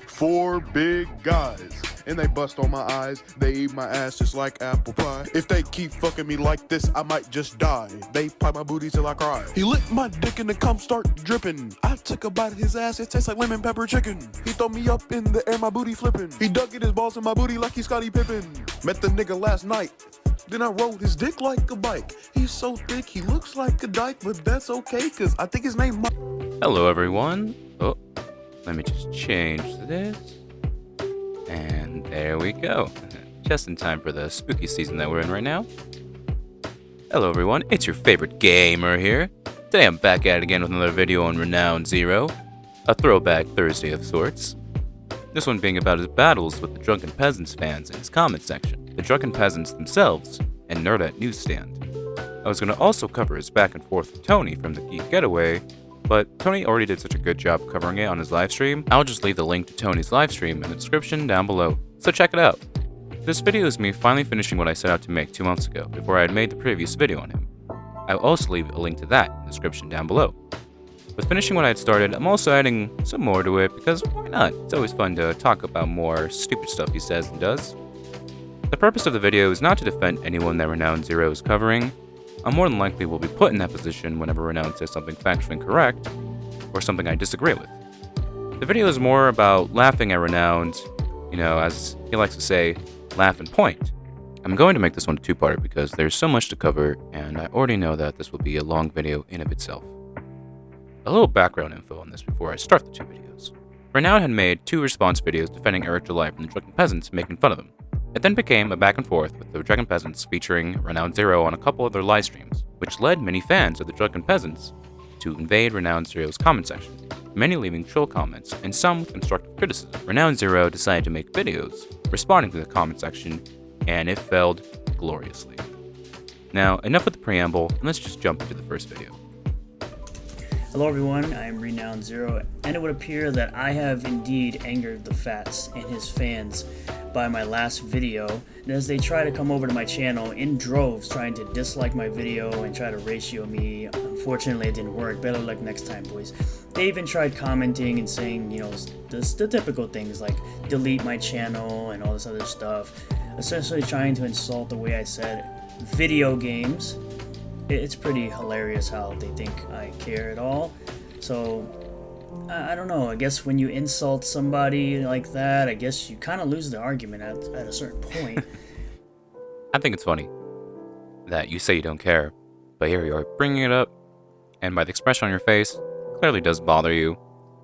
Four big guys, and they bust on my eyes. They eat my ass just like apple pie. If they keep fucking me like this, I might just die. They pipe my booty till I cry. He licked my dick and the cum start dripping. I took a bite of his ass, it tastes like lemon pepper chicken. He throw me up in the air, my booty flipping. He dug in his balls in my booty like he's Scottie Pippen. Met the nigga last night. Then I rode his dick like a bike. He's so thick, he looks like a dyke, but that's okay, cause I think his name Mike. Hello everyone. Oh, let me just change this. And there we go. Just in time for the spooky season that we're in right now. Hello everyone, it's your favorite gamer here. Today I'm back at it again with another video on Renown Zero. A throwback Thursday of sorts. This one being about his battles with the Drunken Peasants fans in his comment section, the Drunken Peasants themselves, and Nerdette Newsstand. I was going to also cover his back and forth with Tony from the Geek Getaway, but Tony already did such a good job covering it on his livestream. I'll just leave the link to Tony's livestream in the description down below, so check it out. This video is me finally finishing what I set out to make 2 months ago, before I had made the previous video on him. I'll also leave a link to that in the description down below. With finishing what I had started, I'm also adding some more to it, because why not? It's always fun to talk about more stupid stuff he says and does. The purpose of the video is not to defend anyone that Renown Zero is covering. I more than likely will be put in that position whenever Renown says something factually incorrect, or something I disagree with. The video is more about laughing at Renown, as he likes to say, laugh and point. I'm going to make this one a two-parter because there's so much to cover, and I already know that this will be a long video in of itself. A little background info on this before I start the two videos. Renown had made 2 response videos defending Eric July from the Drunken Peasants making fun of him. It then became a back and forth with the Drunken Peasants featuring Renown Zero on a couple of their live streams, which led many fans of the Drunken Peasants to invade Renown Zero's comment section, many leaving troll comments and some with constructive criticism. Renown Zero decided to make videos responding to the comment section, and it failed gloriously. Now, enough with the preamble, and let's just jump into the first video. Hello everyone, I am Renown Zero, and it would appear that I have indeed angered the Fats and his fans by my last video, and as they try to come over to my channel in droves trying to dislike my video and try to ratio me. Unfortunately it didn't work. Better luck next time, boys. They even tried commenting and saying, the typical things like delete my channel and all this other stuff, essentially trying to insult the way I said video games. It's pretty hilarious how they think I care at all. So, I don't know, I guess when you insult somebody like that, I guess you kind of lose the argument at a certain point. I think it's funny that you say you don't care, but here you are bringing it up, and by the expression on your face, it clearly does bother you.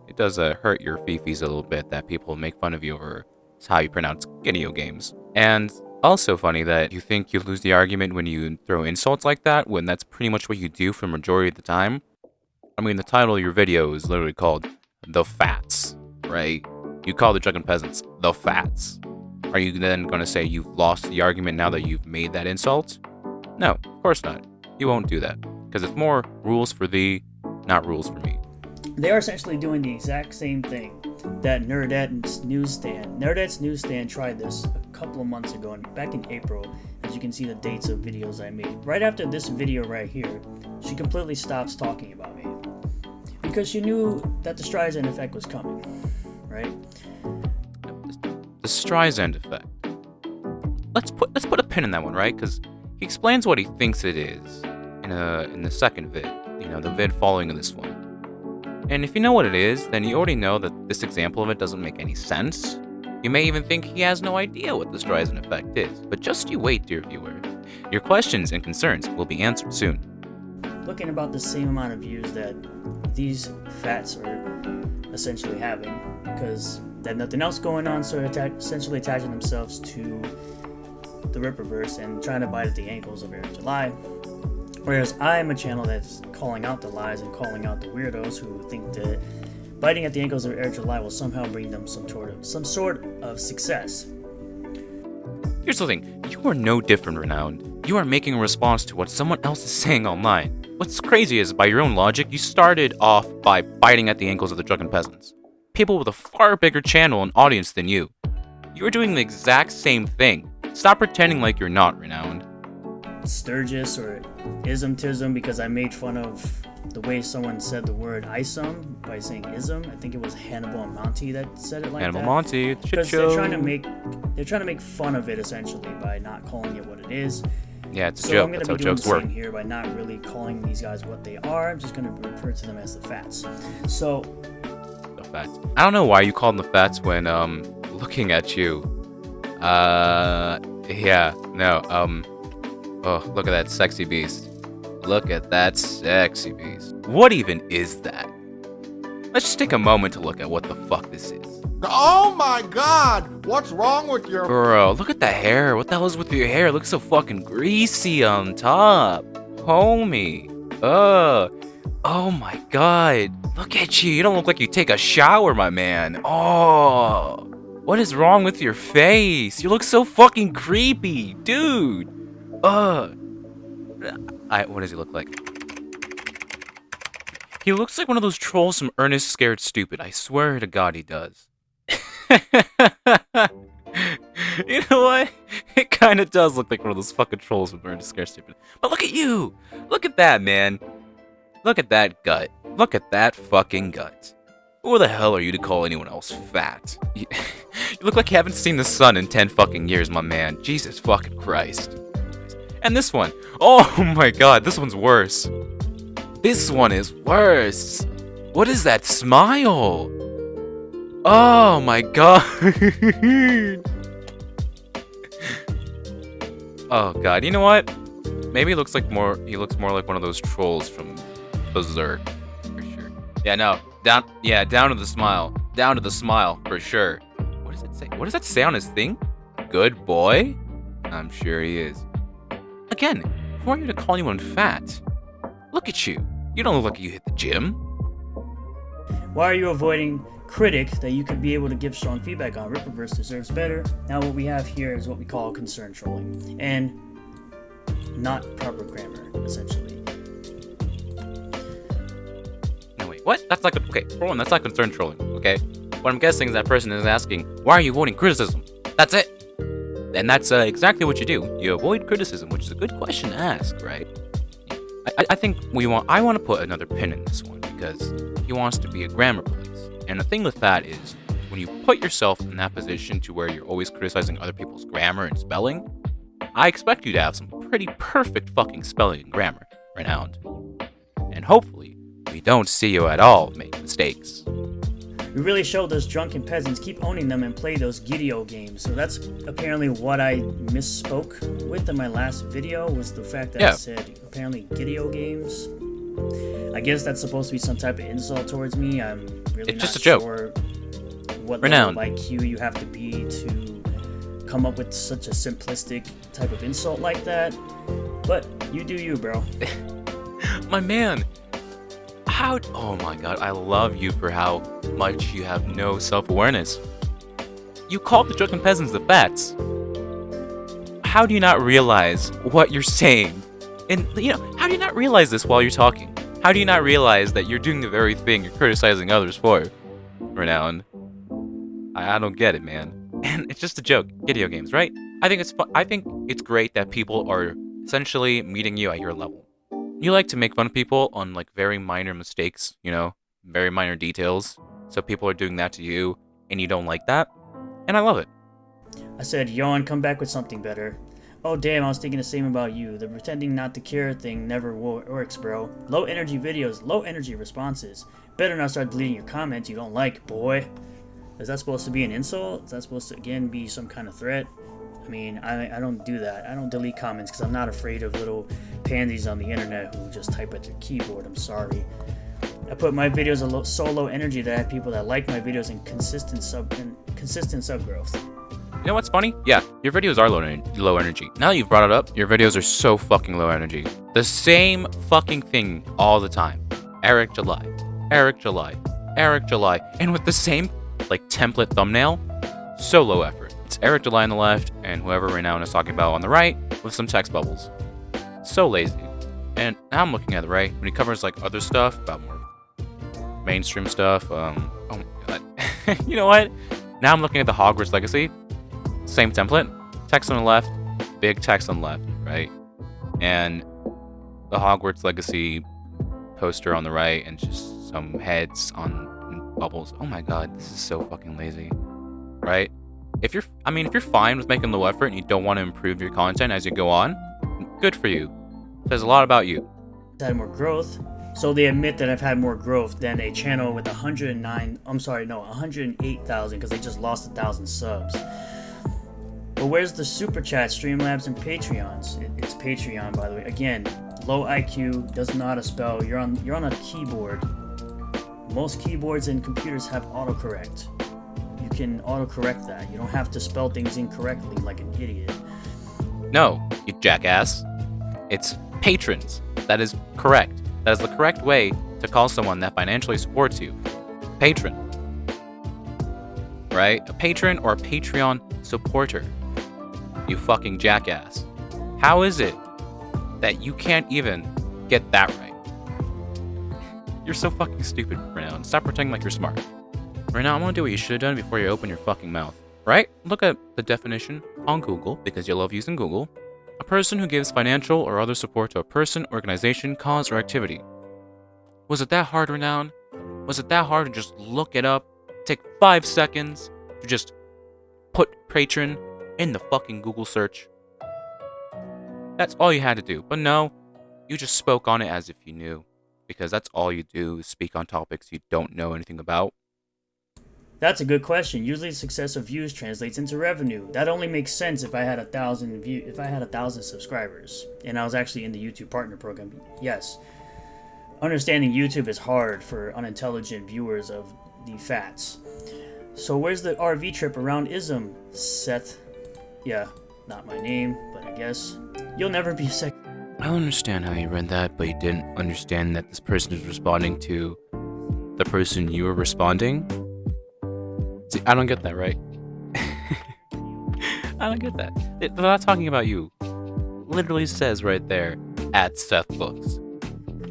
It does hurt your fifis a little bit that people make fun of you over how you pronounce video games. And also funny that you think you lose the argument when you throw insults like that, when that's pretty much what you do for the majority of the time. I mean, the title of your video is literally called The Fats, right? You call the Drunken Peasants The Fats. Are you then going to say you've lost the argument now that you've made that insult? No, of course not. You won't do that, because it's more rules for thee, not rules for me. They are essentially doing the exact same thing that Nerdette's Newsstand tried this a couple of months ago, and back in April, as you can see the dates of videos I made. Right after this video right here, she completely stops talking about me because she knew that the Streisand effect was coming, right? The Streisand effect. Let's put a pin in that one, right? Because he explains what he thinks it is in the second vid, the vid following this one. And if you know what it is, then you already know that this example of it doesn't make any sense. You may even think he has no idea what the Streisand effect is, but just you wait, dear viewer. Your questions and concerns will be answered soon. Looking about the same amount of views that these Fats are essentially having, because they have nothing else going on, so they're essentially attaching themselves to the Ripperverse and trying to bite at the ankles of Eric July. Whereas I'm a channel that's calling out the lies and calling out the weirdos who think that biting at the ankles of Eric July will somehow bring them some sort of success. Here's the thing, you are no different, Renown. You are making a response to what someone else is saying online. What's crazy is, by your own logic, you started off by biting at the ankles of the Drunken Peasants. People with a far bigger channel and audience than you. You are doing the exact same thing. Stop pretending like you're not, Renown. Sturgis or ism-tism because I made fun of the way someone said the word "isum" by saying "ism." I think it was Hannibal and Monty that said it like Animal that. Monty, shit Because show. they're trying to make fun of it essentially by not calling it what it is. Yeah, it's a So joke. I'm gonna That's be how doing jokes the work. same here by not really calling these guys what they are. I'm just gonna refer to them as the Fats. So The Fats. I don't know why you call them the Fats when looking at you. Yeah, no. Oh, look at that sexy beast. Look at that sexy beast. What even is that? Let's just take a moment to look at what the fuck this is. Oh my god! What's wrong with your... Bro, look at the hair. What the hell is with your hair? It looks so fucking greasy on top. Homie. Oh my god. Look at you. You don't look like you take a shower, my man. Oh. What is wrong with your face? You look so fucking creepy, dude. What does he look like? He looks like one of those trolls from Ernest Scared Stupid. I swear to God he does. You know what? It kind of does look like one of those fucking trolls from Ernest Scared Stupid. But look at you! Look at that, man. Look at that gut. Look at that fucking gut. Who the hell are you to call anyone else fat? You look like you haven't seen the sun in 10 fucking years, my man. Jesus fucking Christ. And this one. Oh my god, this one's worse. This one is worse. What is that smile? Oh my god. Oh god, you know what? Maybe he looks more like one of those trolls from Berserk. For sure. Yeah, no. Down to the smile. Down to the smile, for sure. What does it say? What does that say on his thing? Good boy? I'm sure he is. Again, who are you to call anyone fat? Look at you. You don't look like you hit the gym. why are you avoiding critic that you could be able to give strong feedback on? Ripperverse deserves better. Now what we have here is what we call concern trolling, and not proper grammar, essentially. No, wait, what? That's like, okay, for one, that's not concern trolling, okay? What I'm guessing is that person is asking, why are you avoiding criticism? That's it. And that's exactly what you do. You avoid criticism, which is a good question to ask, right? I think I want to put another pin in this one because he wants to be a grammar police. And the thing with that is, when you put yourself in that position to where you're always criticizing other people's grammar and spelling, I expect you to have some pretty perfect fucking spelling and grammar, Renowned. And hopefully, we don't see you at all make mistakes. We really showed those drunken peasants keep owning them and play those Gideo games. So that's apparently what I misspoke with in my last video, was the fact that I said apparently Gideo games. I guess that's supposed to be some type of insult towards me. I'm really It's not just a joke. sure what Renowned. level of IQ you have to be to come up with such a simplistic type of insult like that. But you do you, bro. My man, oh my god, I love you for how much you have no self-awareness. You called the Drunken Peasants the Fats. How do you not realize what you're saying? And, how do you not realize this while you're talking? How do you not realize that you're doing the very thing you're criticizing others for? Renowned. I don't get it, man. And it's just a joke. Video games, right? I think it's great that people are essentially meeting you at your level. You like to make fun of people on like very minor mistakes, very minor details. So people are doing that to you and you don't like that. And I love it. I said, yawn, come back with something better. Oh damn, I was thinking the same about you. The pretending not to care thing never works, bro. Low energy videos, low energy responses. Better not start deleting your comments you don't like, boy. Is that supposed to be an insult? Is that supposed to, again, be some kind of threat? I mean, I don't do that. I don't delete comments because I'm not afraid of little pansies on the internet who just type at their keyboard. I'm sorry. I put my videos so low energy that I have people that like my videos in consistent sub growth. You know what's funny? Yeah, your videos are low energy. Now that you've brought it up, your videos are so fucking low energy. The same fucking thing all the time. Eric July, Eric July, Eric July, and with the same template thumbnail. So low effort. It's Eric July on the left and whoever Renown is talking about on the right with some text bubbles. So lazy. And now I'm looking at the right when he covers other stuff about more mainstream stuff. Oh my god. You know what? Now I'm looking at the Hogwarts Legacy. Same template. Text on the left, big text on the left, right? And the Hogwarts Legacy poster on the right and just some heads on bubbles. Oh my god, this is so fucking lazy, right? If you're fine with making low effort and you don't want to improve your content as you go on, good for you. It says a lot about you. Had more growth. So they admit that I've had more growth than a channel with 108,000 because they just lost 1,000 subs. But where's the Super Chat, Streamlabs, and Patreons? It's Patreon, by the way. Again, low IQ, doesn't know how to spell. You're on a keyboard. Most keyboards and computers have autocorrect. You can autocorrect that. You don't have to spell things incorrectly like an idiot. No, you jackass. It's patrons. That is correct. That is the correct way to call someone that financially supports you. Patron. Right? A patron or a Patreon supporter. You fucking jackass. How is it that you can't even get that right? You're so fucking stupid right now. Stop pretending like you're smart. Right now, I'm gonna do what you should have done before you open your fucking mouth. Right? Look at the definition on Google, because you love using Google. A person who gives financial or other support to a person, organization, cause, or activity. Was it that hard, Renown? Was it that hard to just look it up? Take 5 seconds to just put patron in the fucking Google search? That's all you had to do. But no, you just spoke on it as if you knew. Because that's all you do, is speak on topics you don't know anything about. That's a good question. Usually, success of views translates into revenue. That only makes sense if I had 1,000 subscribers, and I was actually in the YouTube Partner Program. Yes, understanding YouTube is hard for unintelligent viewers of the fats. So where's the RV trip around ISM, Seth? Yeah, not my name, but I guess you'll never be a sec. I don't understand how you read that, but you didn't understand that this person is responding to the person you were responding. See, I don't get that, right? I don't get that. They're not talking about you. Literally says right there, at Seth Books.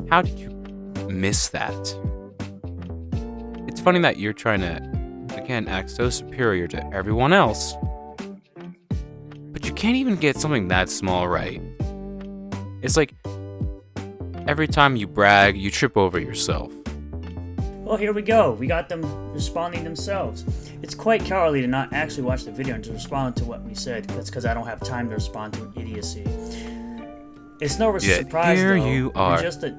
How did you miss that? It's funny that you're trying to, again, act so superior to everyone else, but you can't even get something that small right. It's like, every time you brag, you trip over yourself. Well, here we go. We got them responding themselves. It's quite cowardly to not actually watch the video and to respond to what we said. That's because I don't have time to respond to idiocy. It's no surprise, here though. You are. You're just a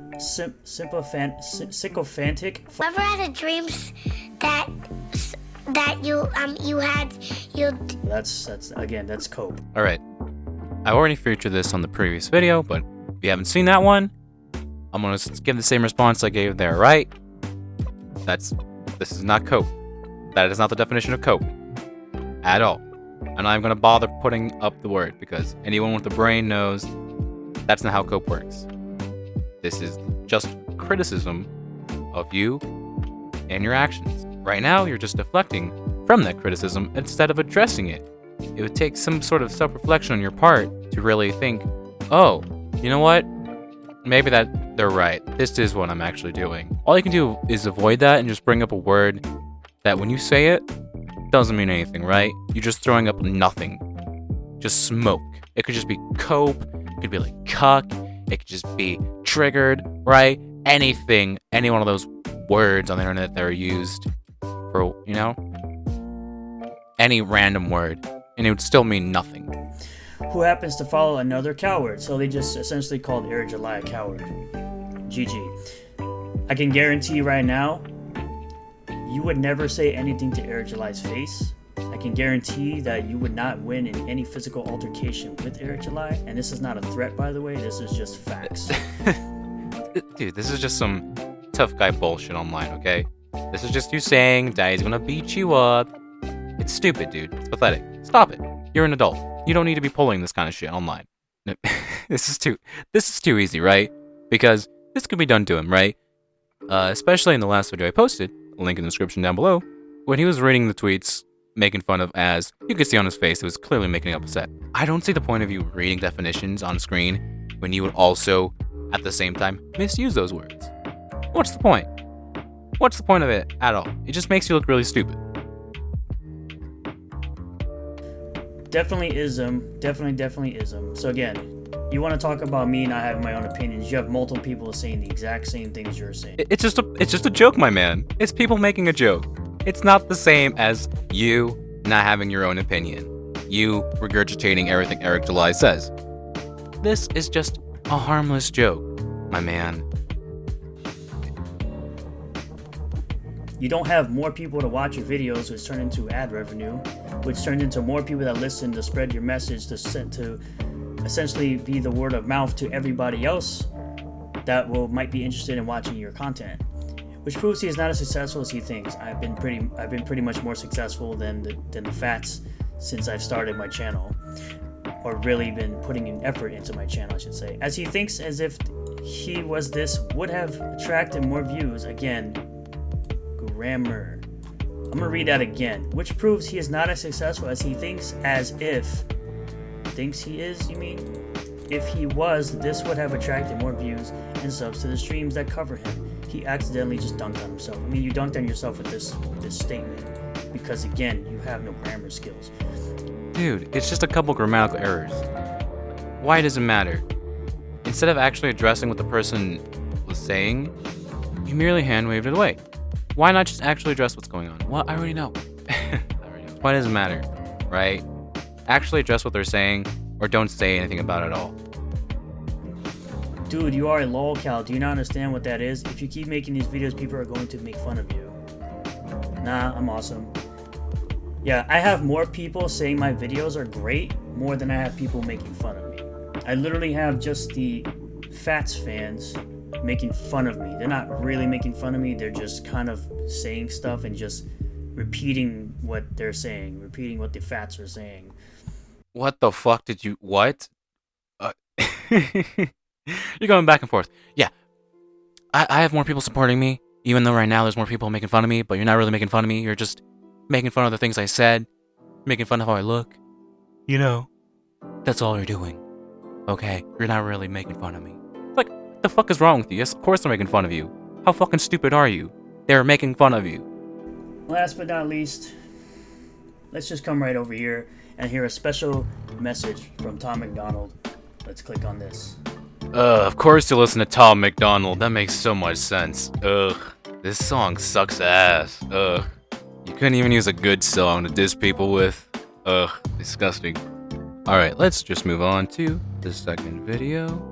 sycophantic. Ever had a dreams that you had. That's cope. All right. I already featured this on the previous video, but if you haven't seen that one, I'm gonna give the same response I gave there, right? This is not cope. That is not the definition of cope. At all. I'm not even gonna bother putting up the word, because anyone with a brain knows that's not how cope works. This is just criticism of you and your actions. Right now, you're just deflecting from that criticism instead of addressing it. It would take some sort of self-reflection on your part to really think, oh, you know what? Maybe that they're right. This is what I'm actually doing. All you can do is avoid that and just bring up a word that when you say it, doesn't mean anything, right? You're just throwing up nothing. Just smoke. It could just be cope. It could be like cuck. It could just be triggered, right? Anything. Any one of those words on the internet that are used for, any random word. And it would still mean nothing. Who happens to follow another coward, so they just essentially called Eric July a coward. GG. I can guarantee right now, you would never say anything to Eric July's face. I can guarantee that you would not win in any physical altercation with Eric July, and this is not a threat, by the way, this is just facts. Dude, this is just some tough guy bullshit online, okay? This is just you saying Daddy's gonna beat you up. It's stupid, dude. It's pathetic. Stop it. You're an adult. You don't need to be pulling this kind of shit online. This is too easy, right? Because this could be done to him, right? Especially in the last video I posted, link in the description down below, when he was reading the tweets, making fun of as, you could see on his face, it was clearly making up a set. I don't see the point of you reading definitions on screen when you would also, at the same time, misuse those words. What's the point? What's the point of it at all? It just makes you look really stupid. Definitely ism. Definitely ism. So again, You want to talk about me not having my own opinions? You have multiple people saying the exact same things you're saying. It's just a joke, my man. It's people making a joke. It's not the same as you not having your own opinion. You regurgitating everything Eric July says. This is just a harmless joke, my man. You don't have more people to watch your videos, which turn into ad revenue, which turns into more people that listen to spread your message, to essentially be the word of mouth to everybody else that might be interested in watching your content, which proves he is not as successful as he thinks. I've been pretty much more successful than the Fats since I've started my channel, or really been putting an effort into my channel, I should say. As he thinks as if he was this would have attracted more views. Again, grammar. I'm gonna read that again. Which proves he is not as successful as he thinks, as if thinks he is, you mean? If he was, this would have attracted more views and subs to the streams that cover him. He accidentally just dunked on himself. I mean, you dunked on yourself with this statement because, again, you have no grammar skills. Dude, it's just a couple grammatical errors. Why does it matter? Instead of actually addressing what the person was saying, you merely hand waved it away. Why not just actually address what's going on? Well, I already know. Why does it matter, right? Actually address what they're saying, or don't say anything about it at all. Dude, you are a lolcow. Do you not understand what that is? If you keep making these videos, people are going to make fun of you. Nah, I'm awesome. Yeah, I have more people saying my videos are great, more than I have people making fun of me. I literally have just the Fats fans making fun of me. They're not really making fun of me, they're just kind of saying stuff and just repeating what they're saying, repeating what the Fats are saying. What the fuck did you... What? You're going back and forth. Yeah. I have more people supporting me, even though right now there's more people making fun of me, but you're not really making fun of me. You're just making fun of the things I said, making fun of how I look. You know, that's all you're doing. Okay? You're not really making fun of me. Like, what the fuck is wrong with you? Yes, of course they're making fun of you. How fucking stupid are you? They're making fun of you. Last but not least, let's just come right over here and hear a special message from Tom McDonald. Let's click on this. Of course you listen to Tom McDonald. That makes so much sense. Ugh. This song sucks ass. Ugh. You couldn't even use a good song to diss people with. Ugh. Disgusting. Alright, let's just move on to the second video.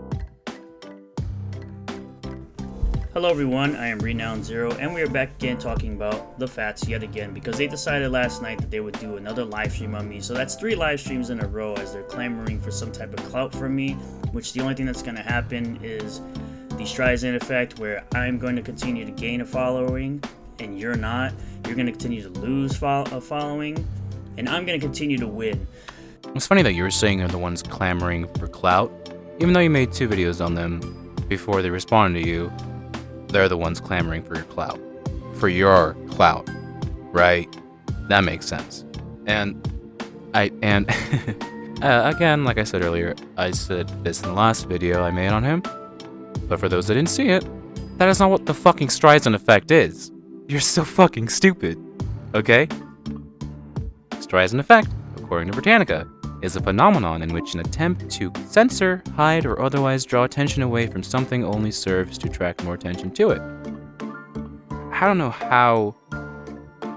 Hello everyone, I am Renowned Zero, and we are back again talking about the Fats yet again, because they decided last night that they would do another live stream on me. So that's 3 live streams in a row as they're clamoring for some type of clout from me, which the only thing that's going to happen is the Streisand effect, where I'm going to continue to gain a following and you're not. You're going to continue to lose a following, and I'm going to continue to win. It's funny that you're saying they're the ones clamoring for clout, even though you made 2 videos on them before they responded to you. They're the ones clamoring for your clout. For your clout. Right? That makes sense. And again, like I said earlier, I said this in the last video I made on him. But for those that didn't see it, that is not what the fucking Streisand effect is. You're so fucking stupid. Okay? Streisand effect, according to Britannica, is a phenomenon in which an attempt to censor, hide, or otherwise draw attention away from something only serves to attract more attention to it. I don't know how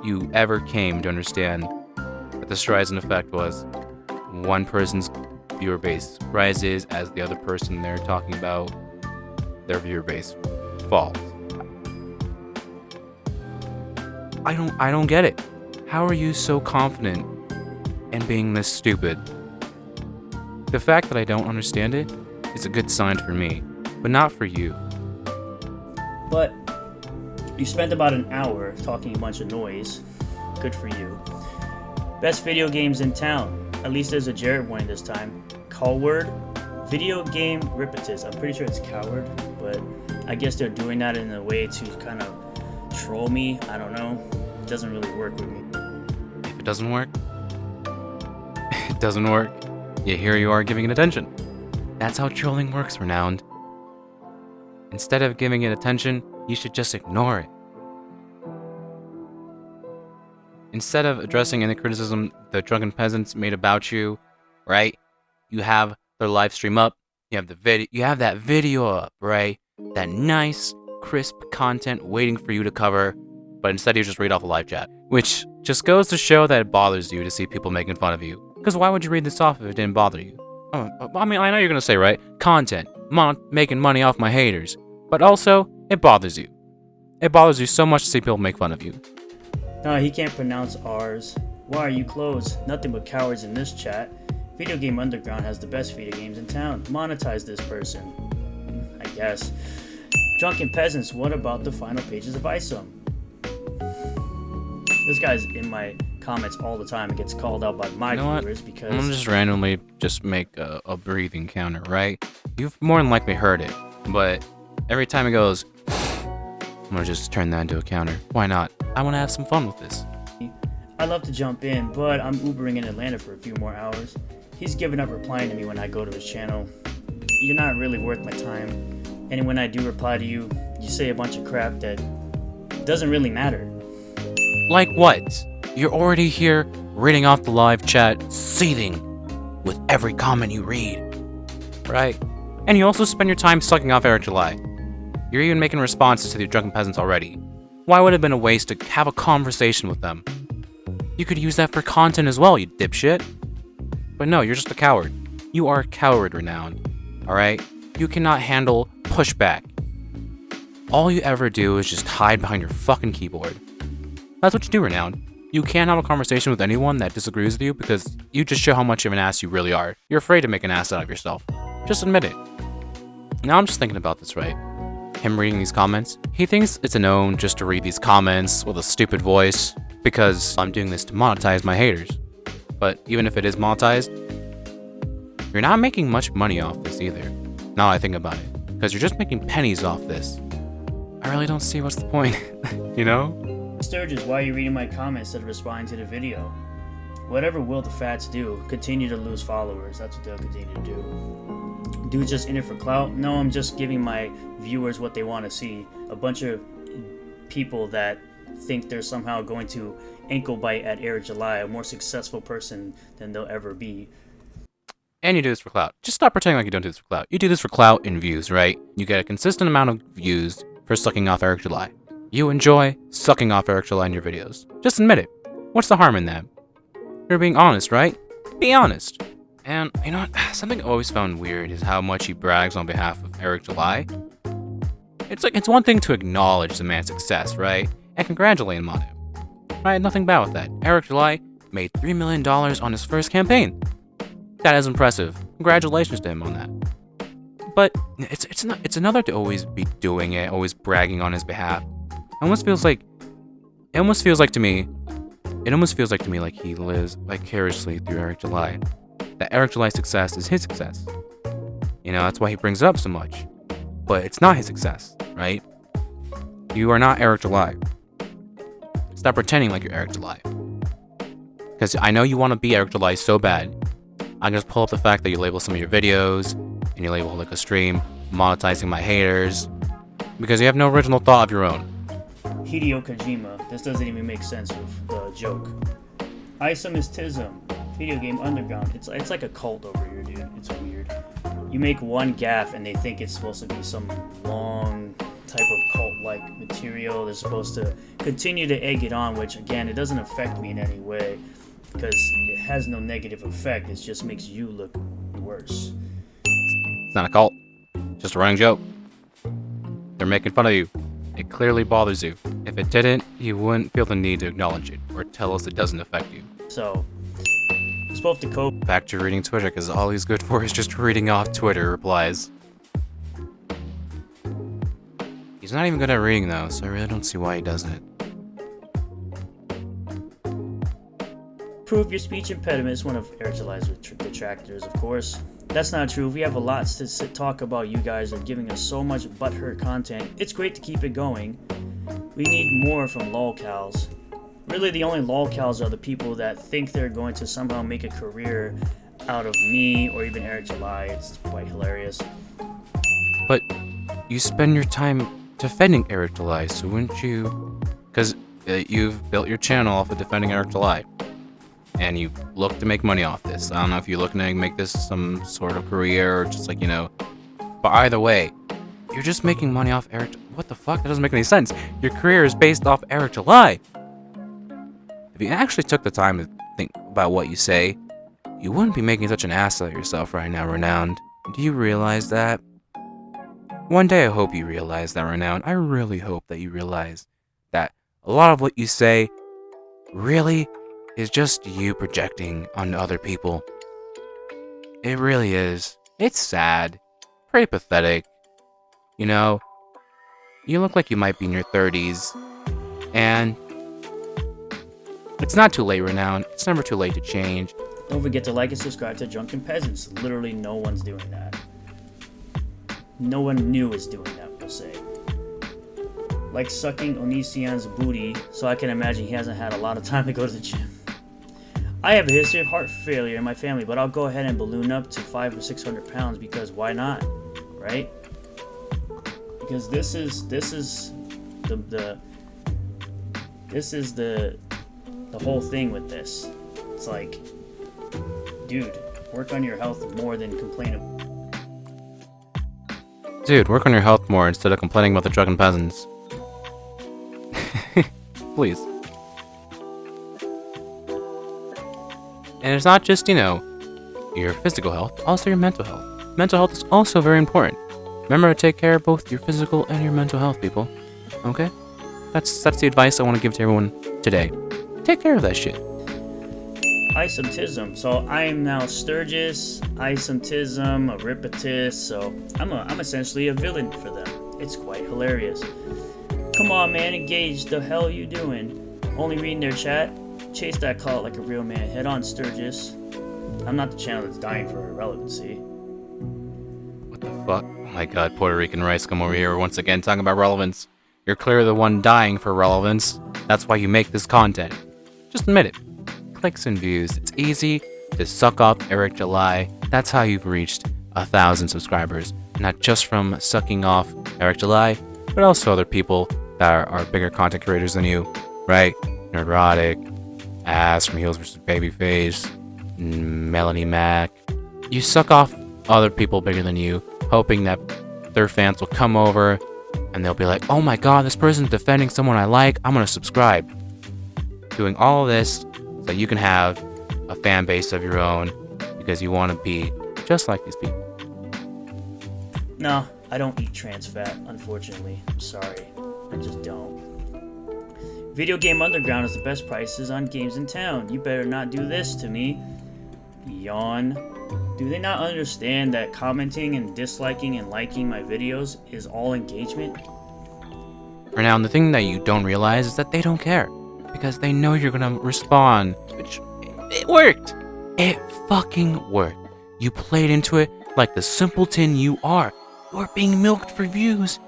you ever came to understand that the Streisand effect was one person's viewer base rises as the other person they're talking about, their viewer base falls. I don't get it. How are you so confident in being this stupid? The fact that I don't understand it is a good sign for me, but not for you. But you spent about an hour talking a bunch of noise. Good for you. Best video games in town. At least there's a Jared one this time. Coward. Video game ripetus. I'm pretty sure it's coward, but I guess they're doing that in a way to kind of troll me. I don't know. It doesn't really work with me. If it doesn't work, it doesn't work. Yet here you are giving it attention. That's how trolling works, Renowned. Instead of giving it attention, you should just ignore it. Instead of addressing any criticism the Drunken Peasants made about you, right? You have their live stream up, You have that video up, right? That nice, crisp content waiting for you to cover, but instead you just read off a live chat. Which just goes to show that it bothers you to see people making fun of you. Because why would you read this off if it didn't bother you? I mean, I know you're gonna say, right? Content, making money off my haters. But also, it bothers you. It bothers you so much to see people make fun of you. No, he can't pronounce R's. Why are you closed? Nothing but cowards in this chat. Video Game Underground has the best video games in town. Monetize this person. I guess. Drunken Peasants, what about the final pages of Isom? This guy's in my comments all the time. It gets called out by my viewers because... I'm gonna just randomly make a breathing counter, right? You've more than likely heard it, but every time it goes, I'm gonna just turn that into a counter. Why not? I wanna have some fun with this. I'd love to jump in, but I'm Ubering in Atlanta for a few more hours. He's given up replying to me when I go to his channel. You're not really worth my time. And when I do reply to you, you say a bunch of crap that doesn't really matter. Like what? You're already here reading off the live chat, seething with every comment you read. Right? And you also spend your time sucking off Eric July. You're even making responses to the Drunken Peasants already. Why would it have been a waste to have a conversation with them? You could use that for content as well, you dipshit. But no, you're just a coward. You are a coward, Renowned. Alright? You cannot handle pushback. All you ever do is just hide behind your fucking keyboard. That's what you do, Renowned. You can't have a conversation with anyone that disagrees with you because you just show how much of an ass you really are. You're afraid to make an ass out of yourself. Just admit it. Now I'm just thinking about this, right? Him reading these comments. He thinks it's a known just to read these comments with a stupid voice because I'm doing this to monetize my haters. But even if it is monetized, you're not making much money off this either. Now I think about it. Because you're just making pennies off this. I really don't see what's the point, you know? Sturgis, why are you reading my comments instead of responding to the video? Whatever will the fats do, continue to lose followers. That's what they'll continue to do. Dude's just in it for clout? No, I'm just giving my viewers what they want to see. A bunch of people that think they're somehow going to ankle bite at Eric July, a more successful person than they'll ever be. And you do this for clout. Just stop pretending like you don't do this for clout. You do this for clout and views, right? You get a consistent amount of views for sucking off Eric July. You enjoy sucking off Eric July in your videos. Just admit it. What's the harm in that? You're being honest, right? Be honest. And you know what? Something I always found weird is how much he brags on behalf of Eric July. It's one thing to acknowledge the man's success, right? And congratulate him on it. Right? Nothing bad with that. Eric July made $3 million on his first campaign. That is impressive. Congratulations to him on that. But it's another to always be doing it, always bragging on his behalf. It almost feels like to me like he lives vicariously through Eric July. That Eric July's success is his success. You know, that's why he brings it up so much. But it's not his success, right? You are not Eric July. Stop pretending like you're Eric July. Because I know you want to be Eric July so bad. I can just pull up the fact that you label some of your videos, and you label like a stream, monetizing my haters, because you have no original thought of your own. Hideo Kojima, this doesn't even make sense with the joke. Isom is Tism, Video Game Underground. It's like a cult over here, dude. It's weird. You make one gaffe and they think it's supposed to be some long type of cult-like material. They're supposed to continue to egg it on, which again, it doesn't affect me in any way because it has no negative effect. It just makes you look worse. It's not a cult. It's just a running joke. They're making fun of you. It clearly bothers you. If it didn't, you wouldn't feel the need to acknowledge it or tell us it doesn't affect you. So, it's both to cope. Back to reading Twitter, because all he's good for is just reading off Twitter replies. He's not even good at reading though, so I really don't see why he does it. Prove your speech impediment is one of Eric July's detractors, of course. That's not true. We have a lot to talk about. You guys are giving us so much butthurt content. It's great to keep it going. We need more from lolcows. Really, the only lolcows are the people that think they're going to somehow make a career out of me or even Eric July. It's quite hilarious. But you spend your time defending Eric July, so wouldn't you? Because you've built your channel off of defending Eric July. and you look to make money off this. I don't know if you're looking to make this some sort of career or just like, you know, but either way, you're just making money off Eric. What the fuck? That doesn't make any sense. Your career is based off Eric July. If you actually took the time to think about what you say, you wouldn't be making such an ass of yourself right now, Renowned. Do you realize that? One day I hope you realize that, Renowned. I really hope that you realize that a lot of what you say really is just you projecting onto other people. It really is. It's sad. Pretty pathetic. You know, you look like you might be in your 30s, and it's not too late, Renowned. It's never too late to change. Don't forget to like and subscribe to Drunken Peasants. Literally no one's doing that. No one new is doing that, we'll say. Like sucking Onision's booty, so I can imagine he hasn't had a lot of time to go to the gym. I have a history of heart failure in my family, but I'll go ahead and balloon up to 500 or 600 pounds because why not, right? Because this is the whole thing with this. It's like, dude, work on your health more than complain. Dude, work on your health more instead of complaining about the Drunken Peasants. Please. And it's not just, you know, your physical health, also your mental health. Mental health is also very important. Remember to take care of both your physical and your mental health, people. Okay? That's the advice I want to give to everyone today. Take care of that shit. Isotism. So I am now Sturgis, Isotism, Euripides. So I'm essentially a villain for them. It's quite hilarious. Come on, man, engage. The hell you doing? Only reading their chat. Chase that clout like a real man. Head on, Sturgis. I'm not the channel that's dying for irrelevancy. What the fuck? Oh my god, Puerto Rican rice, come over here once again talking about relevance. You're clearly the one dying for relevance. That's why you make this content. Just admit it. Clicks and views. It's easy to suck off Eric July. That's how you've reached 1,000 subscribers. Not just from sucking off Eric July, but also other people that are bigger content creators than you, right? Nerdrotic, Ass from Heels vs. Babyface, Melanie Mac. You suck off other people bigger than you, hoping that their fans will come over and they'll be like, oh my god, this person's defending someone I like, I'm gonna subscribe. Doing all of this so you can have a fan base of your own because you want to be just like these people. No, I don't eat trans fat, unfortunately. I'm sorry. I just don't. Video Game Underground is the best prices on games in town. You better not do this to me. Yawn. Do they not understand that commenting and disliking and liking my videos is all engagement? For now, the thing that you don't realize is that they don't care. Because they know you're gonna respond. Which, it worked! It fucking worked. You played into it like the simpleton you are. You're being milked for views.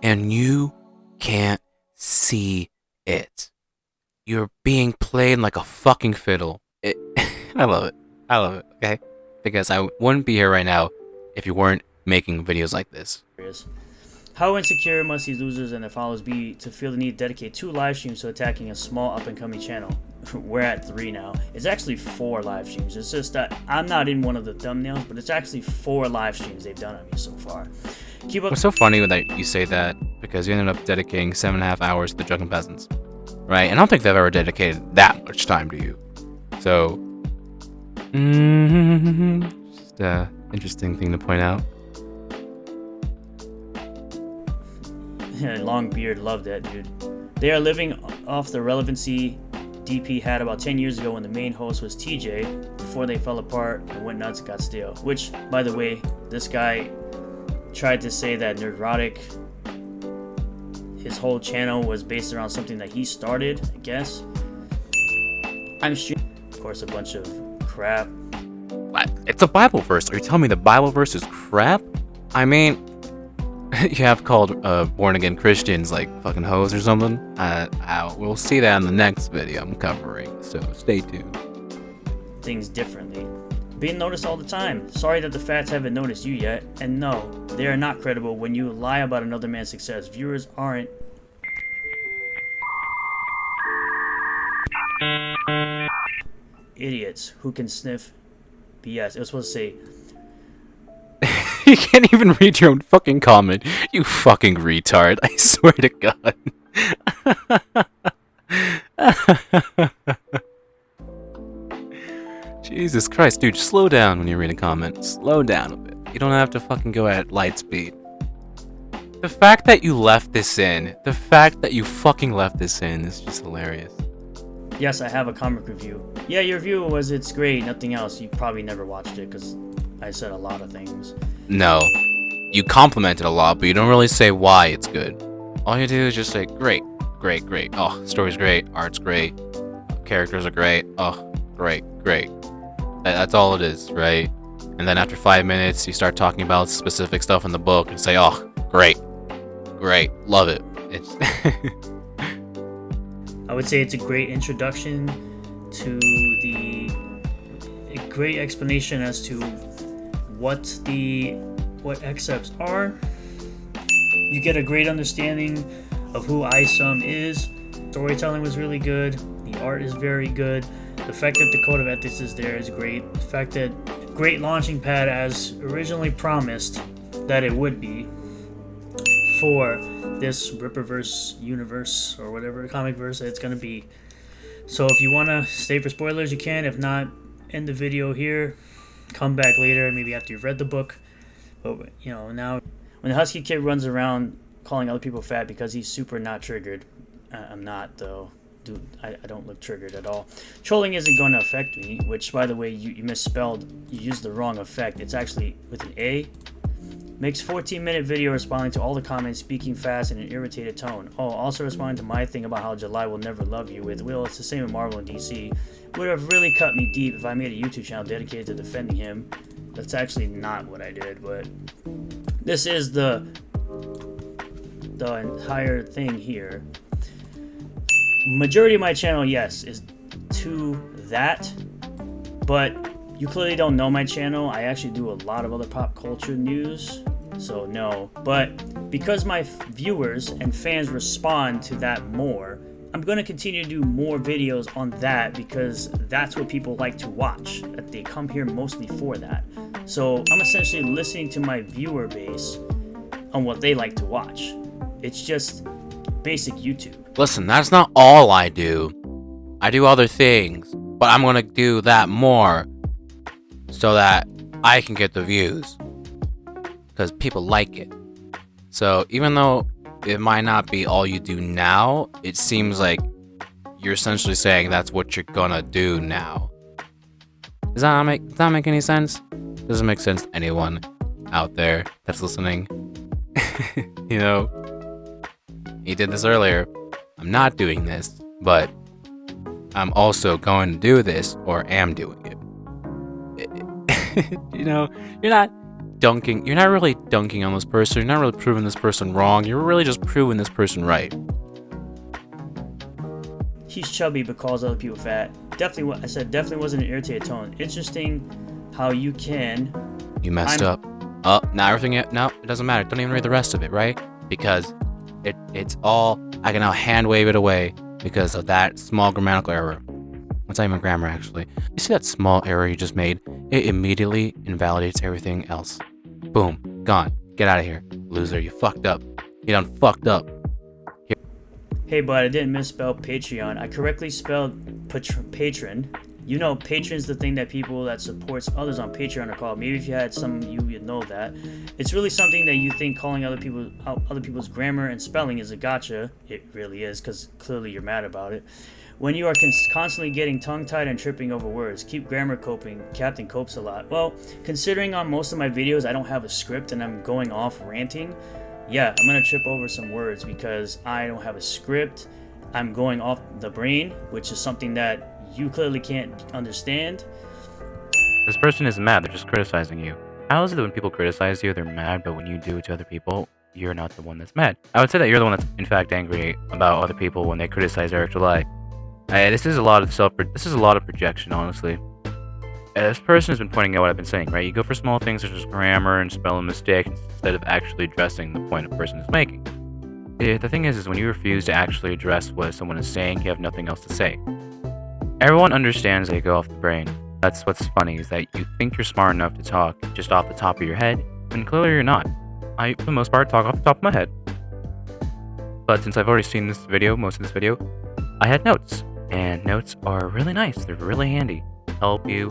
And you can't see it. You're being played like a fucking fiddle. I love it. I love it, okay? Because I wouldn't be here right now if you weren't making videos like this. How insecure must these losers and their followers be to feel the need to dedicate 2 live streams to attacking a small up-and-coming channel? We're at 3 now. It's actually 4 live streams. It's just that I'm not in one of the thumbnails, but it's actually 4 live streams they've done on me so far. Keep up. It's so funny that you say that because you ended up dedicating 7.5 hours to the Drunken Peasants, right? And I don't think they've ever dedicated that much time to you. So, just an interesting thing to point out. Longbeard loved that, dude. They are living off the relevancy DP had about 10 years ago when the main host was TJ before they fell apart and went nuts and got stale. Which, by the way, this guy tried to say that Nerdrotic, his whole channel was based around something that he started, I guess. I'm sure, of course, a bunch of crap. What? It's a Bible verse. Are you telling me the Bible verse is crap? I mean, you have called born-again Christians like fucking hoes or something. We'll see that in the next video I'm covering, so stay tuned. Things differently. Being noticed all the time. Sorry that the fats haven't noticed you yet. And no, they are not credible when you lie about another man's success. Viewers aren't. idiots who can sniff BS. It was supposed to say, You can't even read your own fucking comment. You fucking retard. I swear to God. Jesus Christ, dude, slow down when you read a comment. Slow down a bit. You don't have to fucking go at light speed. The fact that you left this in, the fact that you fucking left this in is just hilarious. yes, I have a comic review. Yeah, your review was it's great, nothing else. You probably never watched it because I said a lot of things. No. You compliment it a lot, but you don't really say why it's good. All you do is just say, great, great, great. Oh, story's great, art's great, characters are great. Oh, great, great. That's all it is, right? And then after 5 minutes, you start talking about specific stuff in the book and say, oh, great, great, love it. It's I would say it's a great introduction to a great explanation as to what excerpts are. You get a great understanding of who Isum is. Storytelling was really good. The art is very good. The fact that the code of ethics is there is great. The fact that great launching pad as originally promised that it would be for this Ripperverse universe or whatever comic verse it's going to be. So if you want to stay for spoilers, you can. If not, end the video here. Come back later, maybe after you've read the book. But, you know, now when the Husky Kid runs around calling other people fat because he's super not triggered, I'm not, though. Dude, I don't look triggered at all. Trolling isn't going to affect me, which, by the way, you misspelled. You used the wrong effect. It's actually with an A. Makes 14-minute video responding to all the comments, speaking fast in an irritated tone. Oh, also responding to my thing about how July will never love you with Will. It's the same with Marvel and DC. Would have really cut me deep if I made a YouTube channel dedicated to defending him. That's actually not what I did, but this is the entire thing here. Majority of my channel, yes, is to that, but you clearly don't know my channel. I actually do a lot of other pop culture news, so no. But because my viewers and fans respond to that more, I'm going to continue to do more videos on that because that's what people like to watch. That they come here mostly for that. So I'm essentially listening to my viewer base on what they like to watch. It's just basic YouTube. Listen, that's not all I do. I do other things, but I'm gonna do that more so that I can get the views. Because people like it. So even though it might not be all you do now, it seems like you're essentially saying that's what you're gonna do now. Does that make any sense? Doesn't make sense to anyone out there that's listening. You know, he did this earlier. I'm not doing this, but I'm also going to do this, or am doing it. You know, you're not really dunking on this person. You're not really proving this person wrong. You're really just proving this person right. He's chubby but calls other people fat. Definitely, I said definitely wasn't an irritated tone. Interesting how you can. You messed up. Oh, now everything. No, it doesn't matter. Don't even read the rest of it, right? Because it's all. I can now hand wave it away because of that small grammatical error. It's not even grammar, actually. You see that small error you just made? It immediately invalidates everything else. Boom. Gone. Get out of here. Loser, you fucked up. You done fucked up. Here. Hey, but I didn't misspell Patreon. I correctly spelled patron. You know, patron's the thing that people that supports others on Patreon are called. Maybe if you had some, you'd know that. It's really something that you think calling other people's grammar and spelling is a gotcha. It really is, because clearly you're mad about it. When you are constantly getting tongue-tied and tripping over words, keep grammar coping. Captain copes a lot. Well, considering on most of my videos I don't have a script and I'm going off ranting, yeah, I'm gonna trip over some words because I don't have a script. I'm going off the brain, which is something that you clearly can't understand. This person is mad. They're just criticizing you. How is it that when people criticize you, they're mad, but when you do it to other people, you're not the one that's mad? I would say that you're the one that's in fact angry about other people when they criticize Eric July. This is a lot of projection, honestly. This person has been pointing out what I've been saying, right? You go for small things such as grammar and spelling mistakes instead of actually addressing the point a person is making. The thing is when you refuse to actually address what someone is saying, you have nothing else to say. Everyone understands they go off the brain. That's what's funny, is that you think you're smart enough to talk just off the top of your head, when clearly you're not. I, for the most part, talk off the top of my head. But since I've already seen this video, most of this video, I had notes. And notes are really nice. They're really handy. Help you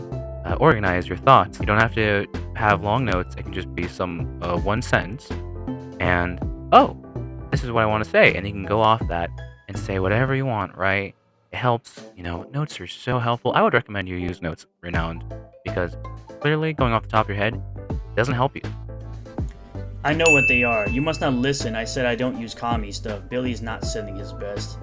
organize your thoughts. You don't have to have long notes. It can just be some one sentence. And, oh, this is what I want to say. And you can go off that and say whatever you want, right? It helps. You know, notes are so helpful. I would recommend you use notes, Renowned, because clearly going off the top of your head doesn't help you. I know what they are. You must not listen. I said I don't use commie stuff. Billy's not sending his best.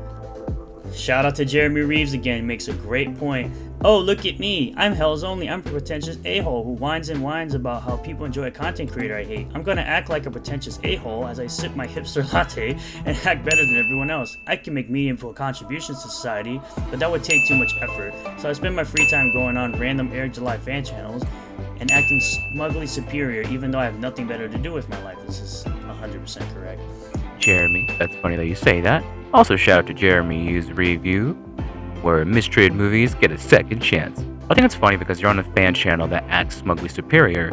Shout out to Jeremy Reeves again. Makes a great point. Oh, look at me. I'm hell's only. I'm a pretentious a-hole who whines and whines about how people enjoy a content creator I hate. I'm gonna act like a pretentious a-hole as I sip my hipster latte and act better than everyone else. I can make meaningful contributions to society, but that would take too much effort. So I spend my free time going on random Air July fan channels and acting smugly superior even though I have nothing better to do with my life. This is 100% correct. Jeremy, that's funny that you say that. Also, shout out to Jeremy's review, where mistreated movies get a second chance. I think it's funny because you're on a fan channel that acts smugly superior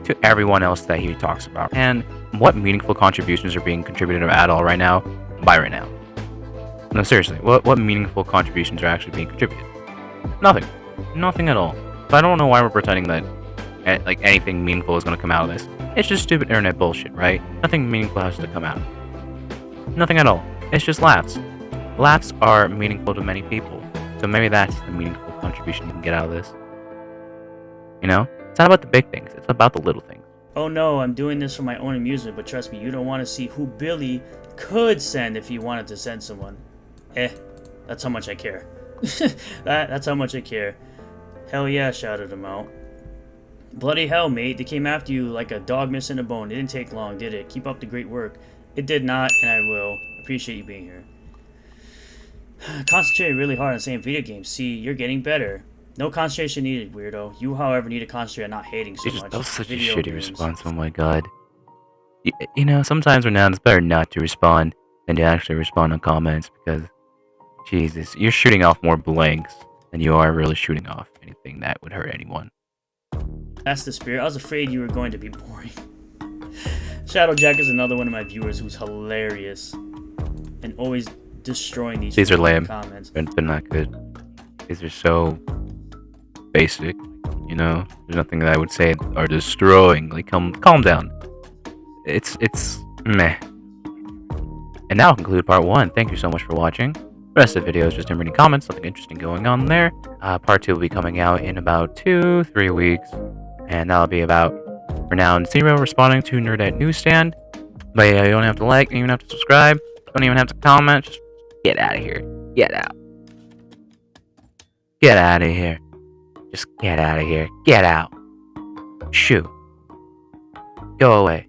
to everyone else that he talks about. And what meaningful contributions are being contributed at all right now by right now? No, seriously, what meaningful contributions are actually being contributed? Nothing. Nothing at all. So I don't know why we're pretending that like anything meaningful is going to come out of this. It's just stupid internet bullshit, right? Nothing meaningful has to come out. Nothing at all. It's just laughs. Laughs are meaningful to many people. So maybe that's the meaningful contribution you can get out of this. You know? It's not about the big things. It's about the little things. Oh no, I'm doing this for my own amusement, but trust me, you don't want to see who Billy could send if he wanted to send someone. That's how much I care. That's how much I care. Hell yeah, shouted him out. Bloody hell, mate. They came after you like a dog missing a bone. It didn't take long, did it? Keep up the great work. It did not, and I will. Appreciate you being here. Concentrate really hard on saying video games. See, you're getting better. No concentration needed, weirdo. You, however, need to concentrate on not hating so much. That was such a Video shitty games. response. Oh my god. You know, sometimes Renowned, it's better not to respond than to actually respond on comments because, Jesus, you're shooting off more blanks than you are really shooting off anything that would hurt anyone. That's the spirit. I was afraid you were going to be boring. Shadowjack is another one of my viewers who's hilarious and always destroying these are lame. comments. They're not good. These are so basic, you know? There's nothing that I would say are destroying. Like, calm down. It's meh. And now I'll conclude part 1. Thank you so much for watching. The rest of the video is just him reading comments, nothing interesting going on there. Part 2 will be coming out in about 2-3 weeks. And that'll be about Renowned Zero responding to Nerdette Newsstand. But yeah, you don't have to like, you don't even have to subscribe, don't even have to comment, just get out of here. Get out. Get out of here. Just get out of here. Get out. Shoo. Go away.